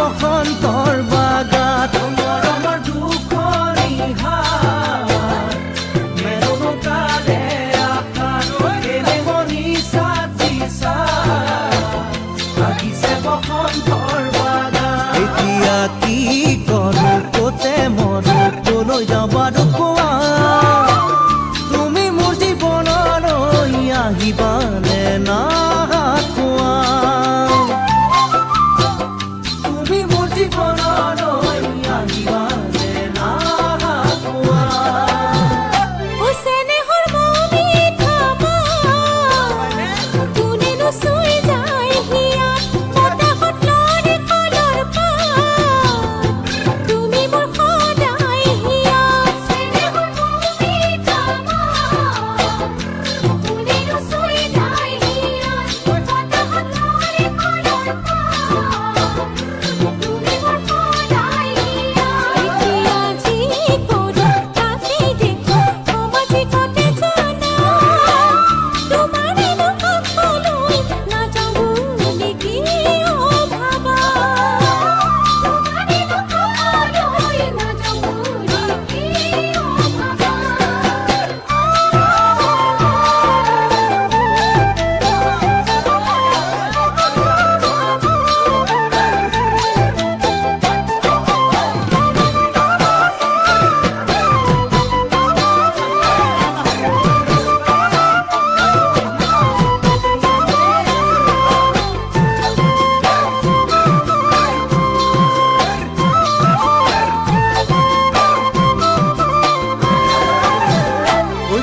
বসন্তৰ বাগাত মৰমৰ দুখনি হাত মেলনকাৰে আশাত এনে মনি চাতিছা লাগিছে বসন্তৰ বাগাত এতিয়া কি কৰোঁ ক'তে মৰোঁ ক'লৈ যাবা কোৱা তুমি মোৰ জীৱনলৈ আহিবানে না কোৱা তুমি মোৰ জীৱনলৈ আহিবানে না কোৱা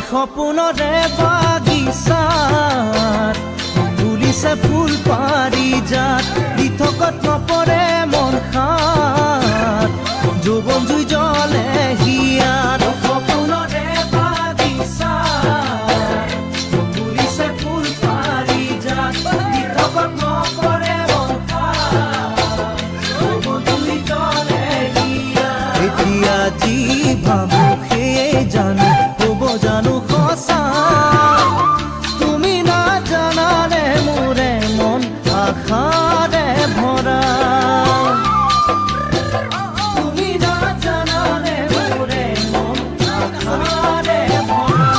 সপোনৰে বাগিচাত ফুলিছে ফুল পাৰিজাত দিঠকত নপৰে মন খাত যৌৱন জুই জ্বলে হিয়াত সপোনৰে বাগিচাত ফুলিছে ফুল পাৰিজাত দিঠকত নপৰে মন খাত যৌৱন জুই জ্বলে হিয়াত এতিয়া যি ভাবো সেয়ে জানো জানো সঁচা তুমি নাজানানে মোৰে মন আশাৰে ভৰা তুমি নাজানানে মোৰে মন আশাৰে ভৰা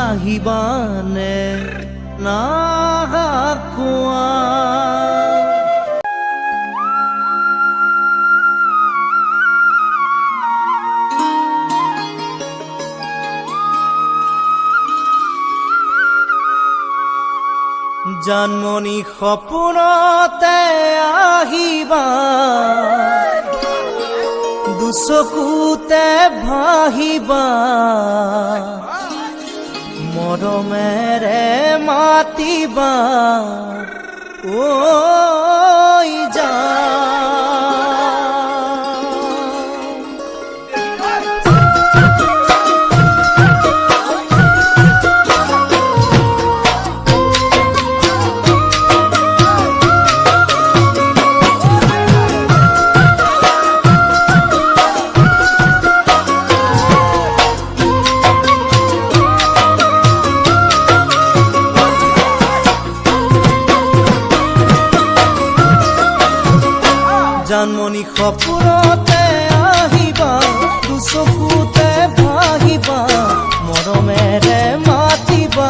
আহিবানে না কোৱা জানমণি সপোনতে আহিবা দুচকুতে ভাহিবা মৰমেৰে মাতিবা ঐ যা জানমণি সপোনতে আহিবা দুচকুতে ভাহিবা মৰমেৰে মাতিবা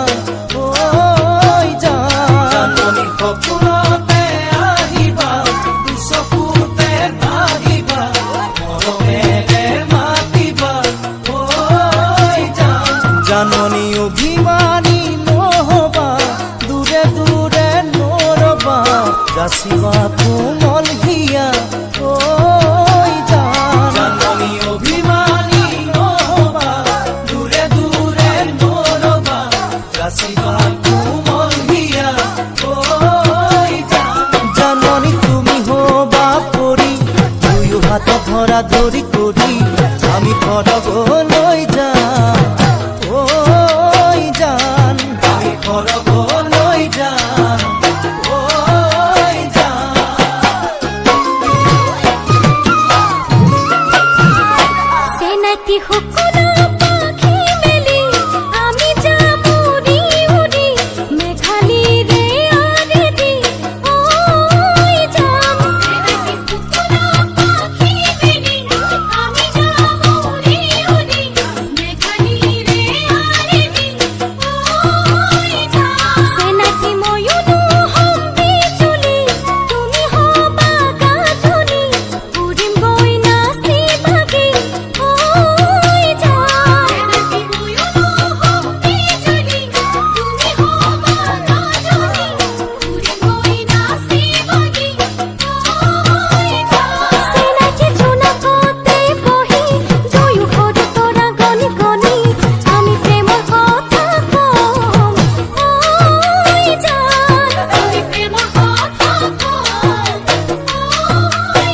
ঐ জানমণি সপোনতে আহিবা দুচকুতে ভাহিবা মৰমেৰে মাতিবা ঐ জানমণি অভিমানী নহবা দূৰে দূৰে নৰবা যাচিবা কোমল হিয়া ঐ জানমণি অভিমানী নহবা দূৰে দূৰে নৰবা যাচিবা কোমল হিয়া ঐ জানমণি তুমি হবা পৰি দুয়ো হাত ধৰা ধৰি কৰি আমি ঘৰলৈ যাম ঐ জান আমি ঘৰলৈ যাম ঐ জান সেনাটি সকলো পাখি মেলি আমি যাম উৰি উৰি মেঘালীৰে আৰেদি ঐ যাম সেনাটি সকলো পাখি মেলি আমি যাম উৰি উৰি মেঘালীৰে আৰেদি ঐ যাম সেনাটি ময়ূৰো হম বিজুলি তুমি হবা গাঁথনি উৰিম গৈ নাচি বাগি ঐ যাম সেনাটি ময়ূৰো হম বিজুলি তুমি হবা গাঁথনি উৰিম গৈ নাচি বাগি ঐ যাম সেনাটি জোনাকতে বহি দুয়োঘৰ তৰা গণি গণি আমি প্ৰেমৰ কথা কম ঐ জান আমি প্ৰেমৰ কথা কম ঐ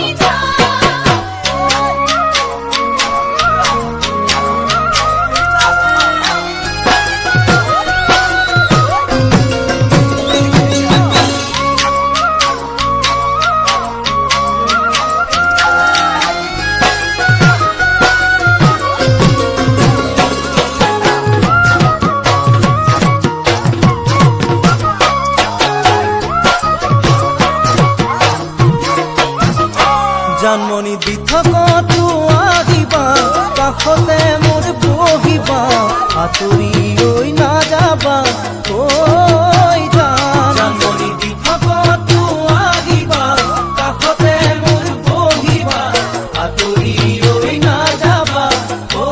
জানমণি দি থকতো আহিবা কাষতে মোৰ বহিবা আঁতৰি ঐ নাযাবা ঐ জানমণি দি থকতো আহিবা কাষতে মোৰ বহিবা আঁতৰি ঐ নাযাবা ঐ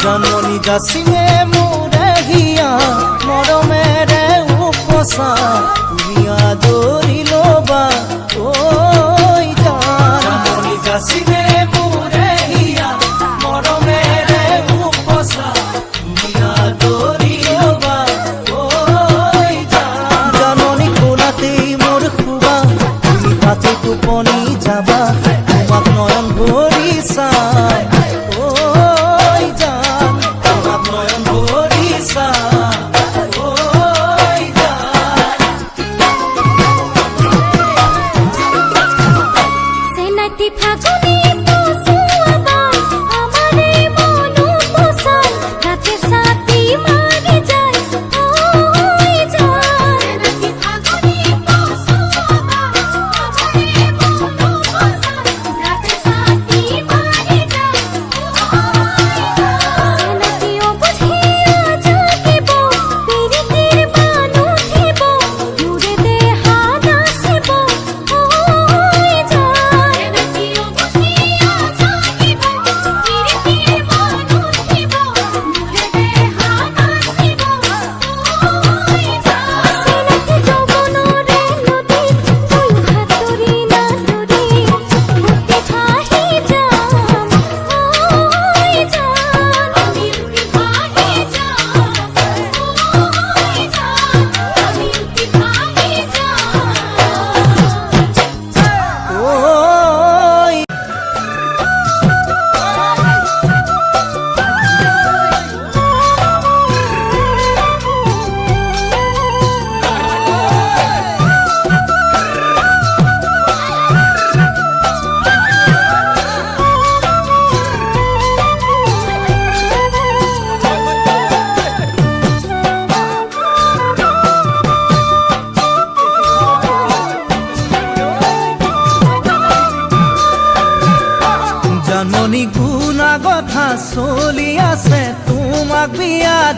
জানমণি যাচিলে মোৰে হিয়া মৰমেৰে উপচা তুমি আদৰি ল'বা ঐ জানমণি যাচিলে মোৰে হিয়া মৰমেৰে উপচা তুমি আদৰি ল'বা ঐ জানমণি কোলাতেই মোৰ শুবা তুমি তাতে টোপনি যাবা তোমাক নয়ন ভৰি চাই ঐ জান তোমাক নয়ন ভৰি চাই ঐ জান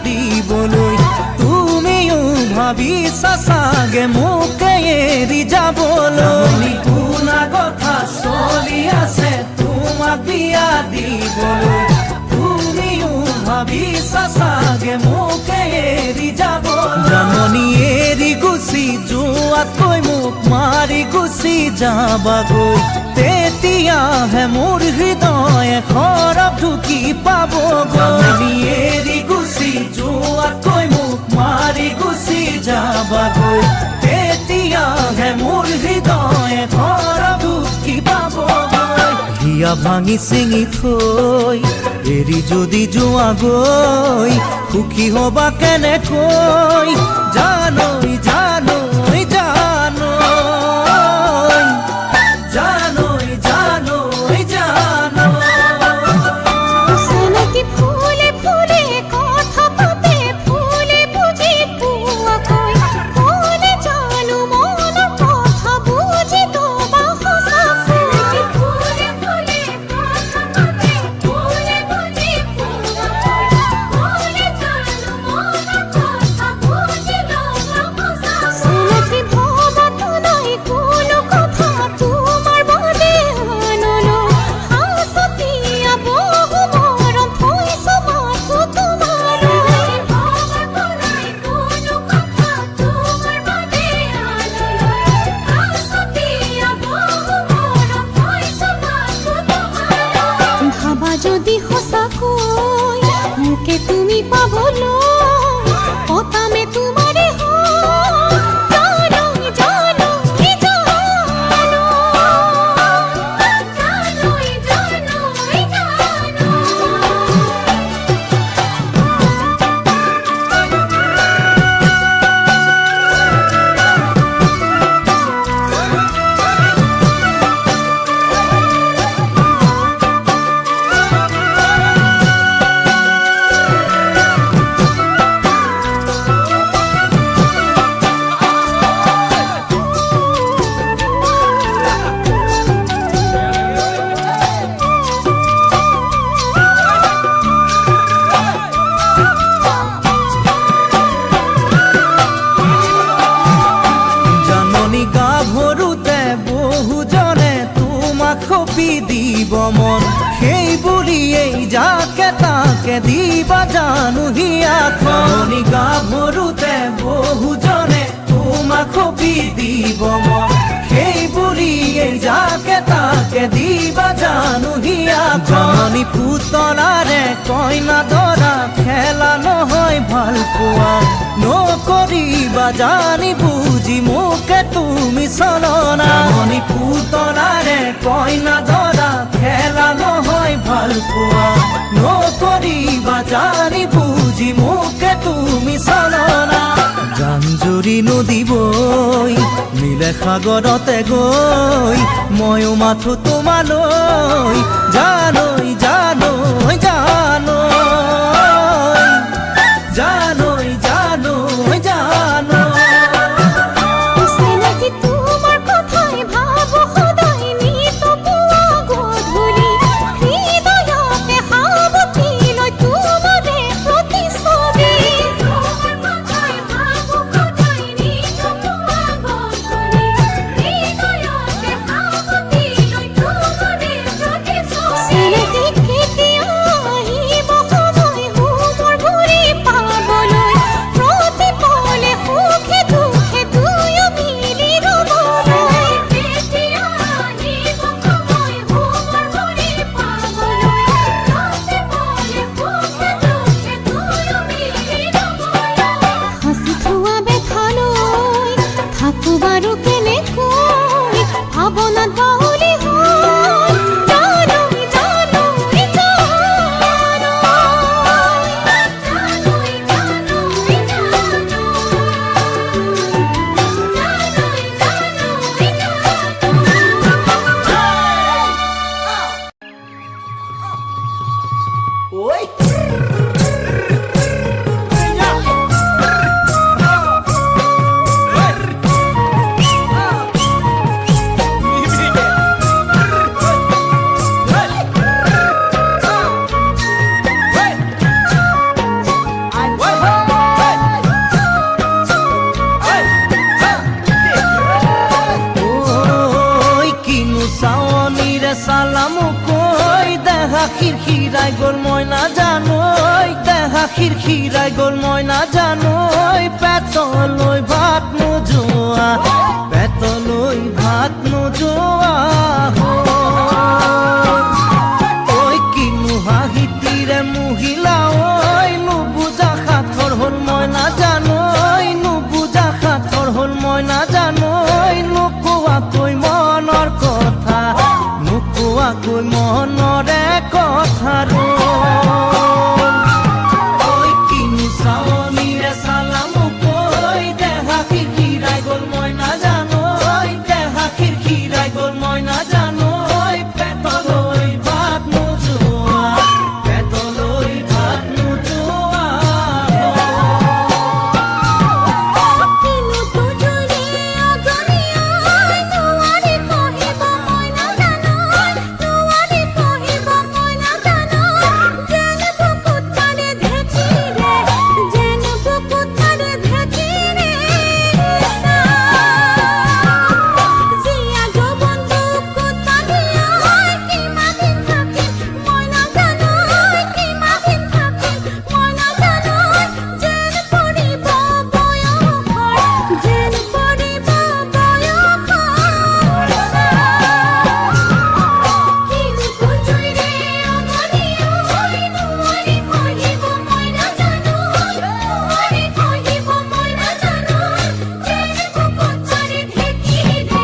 দিবলৈ তুমিও ভাবিছা চাগে মোকে এৰি যাবলৈ শুনা কথা চলি আছে তোমাক বিয়া দিবলৈ তুমিও ভাবিছা চাগে মোকে এৰি যাবলৈ জাননী এৰি গুচি যোৱাতকৈ মোক মাৰি গুচি যাবাগৈ তেতিয়াহে মোৰ হৃদয়ে খৰক ঢুকি পাবগৈ এৰি গুচি যোৱাতকৈ মোক মাৰি গুচি যাবাগৈ তেতিয়াহে মোৰ হৃদয়ে খৰক ঢুকি পাবগৈ হিয়া ভাঙি চিঙি থৈ এৰি যদি যোৱাগৈ সুখী হবা কেনেকৈ জানৈ জানৈ জানৈ জানৈ জানৈ জানৈ চেনেকি ফুলে ফুলে কথা পাতে ফুলে বুজি পোৱাকৈ ফুলে জানো মনৰ কথা বুজি তোবা সঁচাকৈ ফুলে ফুলে কথা পাতে ফুলে বুজি পোৱাকৈ ফুলে জানো মনৰ কথা বুজি তোবা সঁচাকৈ চেনেকি ভবাতো নাই কোনো কথা তোমাৰ বাদে আনলৈ সাঁচতীয়া বহু মৰম থৈছো মাথো তোমালৈ ভবাতো নাই কোনো কথা তোমাৰ বাদে আনলৈ সাঁচতীয়া বহু মৰম থৈছো মাথো তোমালৈ ভাবা যদি সঁচাকৈ মোকে তুমি পাবলৈ পতামে তোমাৰে হয় জানৈ জানৈ জানৈ জানৈ জাননী গাভৰুতে বহুজনে তোমাক সপি দিব মন সেই বুলিয়েই যাকে তাকে দিবা জানো হিয়াখন গাভৰুতে বহুজনে তোমাক সপি দিব মন সেই বুলিয়েই যাকে তাকে দিবা জানো হিয়াখন পুতলাৰে কইনা দৰা খেলা নহয় ভাল পোৱা নকৰিবা জানি বুজি মোকে তুমি চলনা পুতলাৰে কইনা দৰা খেলা নহয় ভাল পোৱা নকৰিবা জানি বুজি মোকে তুমি চলনা জান-জুৰি নদী বৈ মিলে সাগৰতে গৈ ময়ো মাথো তোমালৈ জানৈ জানৈ জানৈ জানৈ জানৈ জানৈ চেনেকি তোমাৰ কথাই ভাবো সদায় নিত পুৱা গধূলি হৃদয়তে সাৱটি লৈ তোমাৰে প্ৰতিচ্ছবি তোমাৰ কথাই ভাবো সদায় নিত পুৱা গধূলি হৃদয়তে সাৱটি লৈ তোমাৰে প্ৰতিচ্ছবি চেনেকি কেতিয়া খিৰাই গ'ল মই নাজানো দেহা খিৰাই গ'ল মই নাজানো পেটলৈ ভাত নোযোৱা পেটলৈ ভাত নোযোৱা ঐ কিনো হাঁহিতিৰে মহিলা ঐ নুবুজা সাঁথৰ হ'ল মই নাজানো নুবুজা সাঁথৰ হ'ল মই নাজানো নোকোৱাকৈ মনৰ কথা নোকোৱাকৈ মনৰে কথা ঐ কিনো চাৱনিৰে চালাম কৈ দেহা খিৰাই গ'ল মই নাজানো দেহা খিৰাই গ'ল মই নাজানো পেটলৈ ভাত নোযোৱা পেটলৈ ভাত নোযোৱা কিনো তুজুৰি অগনিয়াই নোৱাৰি সহিব মই নাজানো নোৱাৰি সহিব মই নাজানো যেন বুকুত মাৰে ঢেঁকীৰে যেন বুকুত মাৰে ঢেঁকীৰে জীয়া যৌৱন বুকুত বান্ধিয়াই কিমানদিন থাকিম মই নাজানো কিমানদিন থাকিম মই নাজানো যেন পৰিব বয়সৰ যেন পৰিব বয়সৰ কিনো তুজুৰি অগনিয়াই নোৱাৰি সহিব মই নাজানো নোৱাৰি সহিব মই নাজানো যেন বুকুত মাৰে ঢেঁকীৰে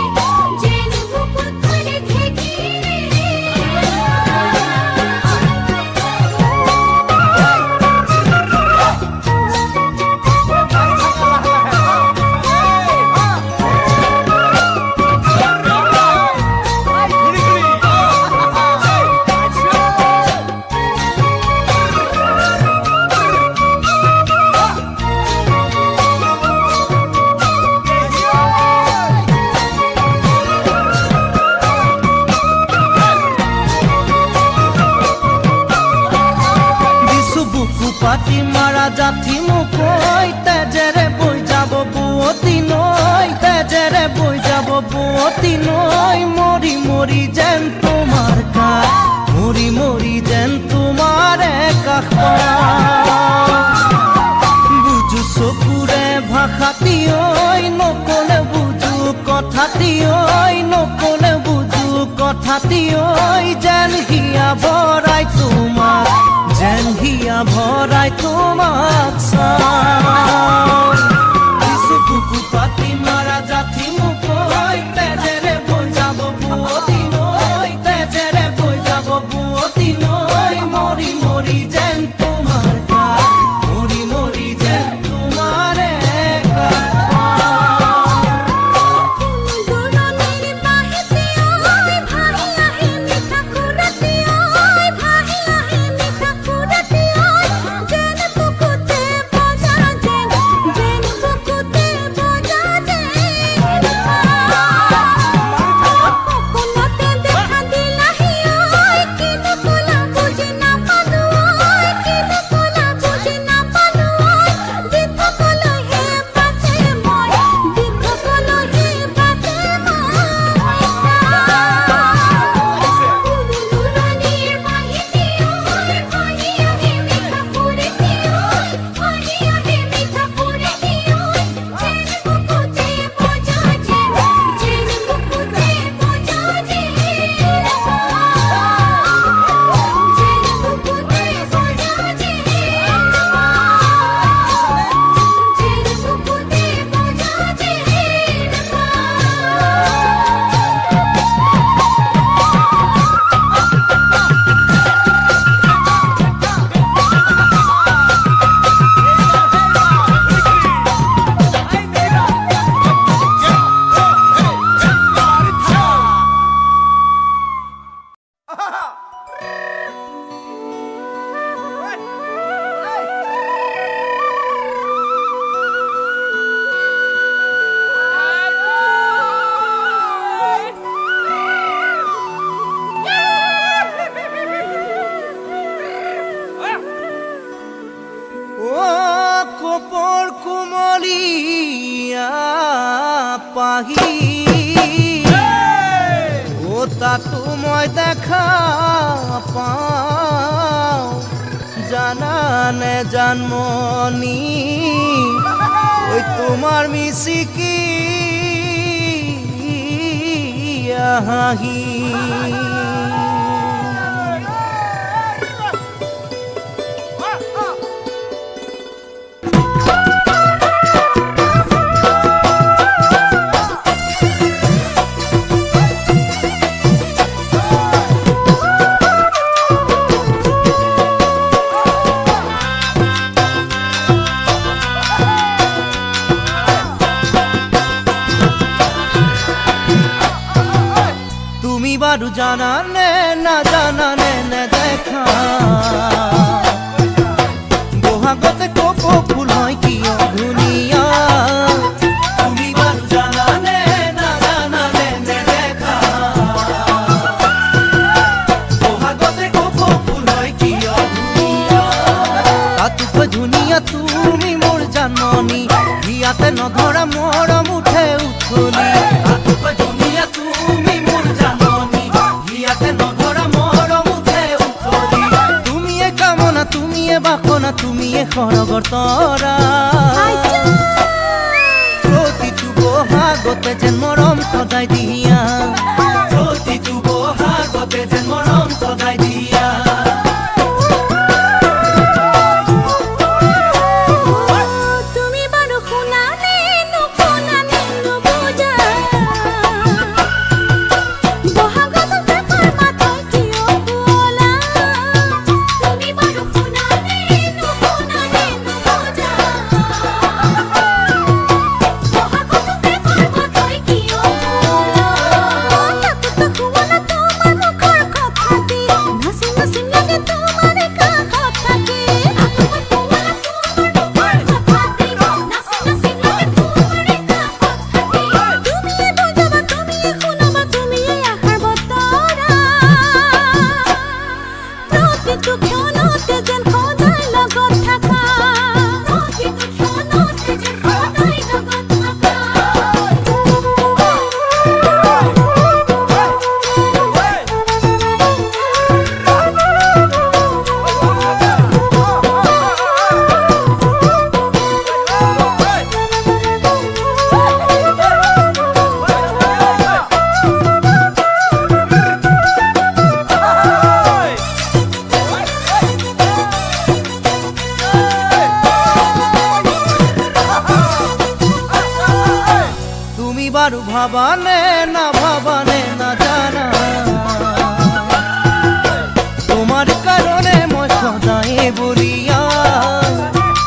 যেন বুকুত মাৰে ঢেঁকীৰে দিছো বুকু পাতি মাৰা জাঠি মোক কৈ তেজেৰে বৈ যাব বুৱতী নৈ তেজেৰে বৈ যাব বুৱতী নৈ মৰি মৰি যেন তোমাৰ কাষ মৰি মৰি যেন তোমাৰে কাষ বুজো চকুৰে ভাষাতি ঐ নকলে বুজো কথাতি ঐ নকলে বুজো কথাতি ঐ যেন হিয়া ভৰাই তোমাক যেন হিয়া ভৰাই তোমাক চাওঁ দিছো বুকু পাতি মাৰা জাঠি মোক কৈ তেজেৰে বৈ যাব বুৱতী নৈ তেজেৰে বৈ যাব বুৱতী নৈ মৰি মৰি যেন তোমাৰ কাষ মৰি মৰি যেন তোমাৰে কাষ দুৰণিৰ বাহিতে ঐ ভাহি আহি মিঠা খুৰাতি ঐ ভাহি আহি মিঠা খুৰাতি ঐ যেন বুকুতে বজা যেন বুকুতে বজা যেন সপোনতে দেখা দিলাহি ঐ কিনো ক'লা বুজি নাপালো ঐ কিনো ক'লা বুজি নাপালো ঐ দীপকলৈহে বাটে মই দীপকলৈহে বাটে মই দুৰণিৰ বাহিতে ঐ ভাহি আহি মিঠা খুৰাতি ঐ ভাহি আহি মিঠা খুৰাতি ঐ যেন বুকুতে বজা যেন বুকুতে বজা যেন বুকুতে বজা যেন বুকুতে পাহি ও তাতো মই দেখা পাওঁ জানানে জানমনি ঐ তোমাৰ মিচিকি হাঁহি তুমি বাৰু জানানে না জানানে নেদেখা বহাগতে কপৌ ফুল হয় কিয় ধুনীয়া তুমি বাৰু জানানে না জানানে নেদেখা বহাগতে কপৌ ফুল হয় কিয় ধুনীয়া তাতোকৈ ধুনীয়া তুমি মোৰ জানমনি ইয়াতে নধৰা মৰম উঠে উঠলি তাতোকৈ ধুনীয়া তুমি মোৰ জানমনি ইয়াতে নধৰা মৰম উঠে উঠলি তুমিয়ে কামনা তুমিয়ে বাসনা তুমিয়ে সৰগৰ তৰা প্ৰতিটো বহাগতে যেন মৰম সদায় দিয়া প্ৰতিটো বহাগতে যেন মৰম সদায় দিয়া তুমি বাৰু শুনানে নুশুনানে নুবুজা বহাগত প্ৰেমৰ মাতই কিয় বোলা তুমি বাৰু শুনানে নুশুনানে নুবুজা বহাগত প্ৰেমৰ মাতই কিয় বোলা তাতোতো শুনা তোমাৰ মুখৰ কথাটি নাচিম নাচিম লাগে তোমাৰ কাষত থাকি তুমি বাৰু ভাবানে না জানা তোমাৰ কাৰণে মই সদায় বলিয়া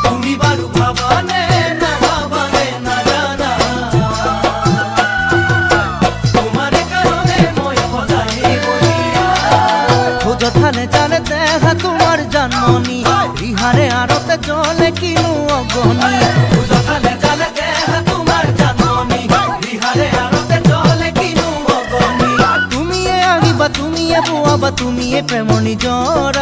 তুমি বাৰু ভাবানে না জানা তোমার কারণে মই সদায় বলিয়া খোঁজ থানে জানে দেখা তোমার জানমনি ইহারে আরতে জলে কিনু অগনি খোঁজ থানে জানে দেখা তোমার জানমনি ইহারে আরতে জলে কিনু অগনি তুমিয়ে আহিবা তুমিয়ে বোৱাবা তুমিয়ে প্ৰেমৰ নিজৰ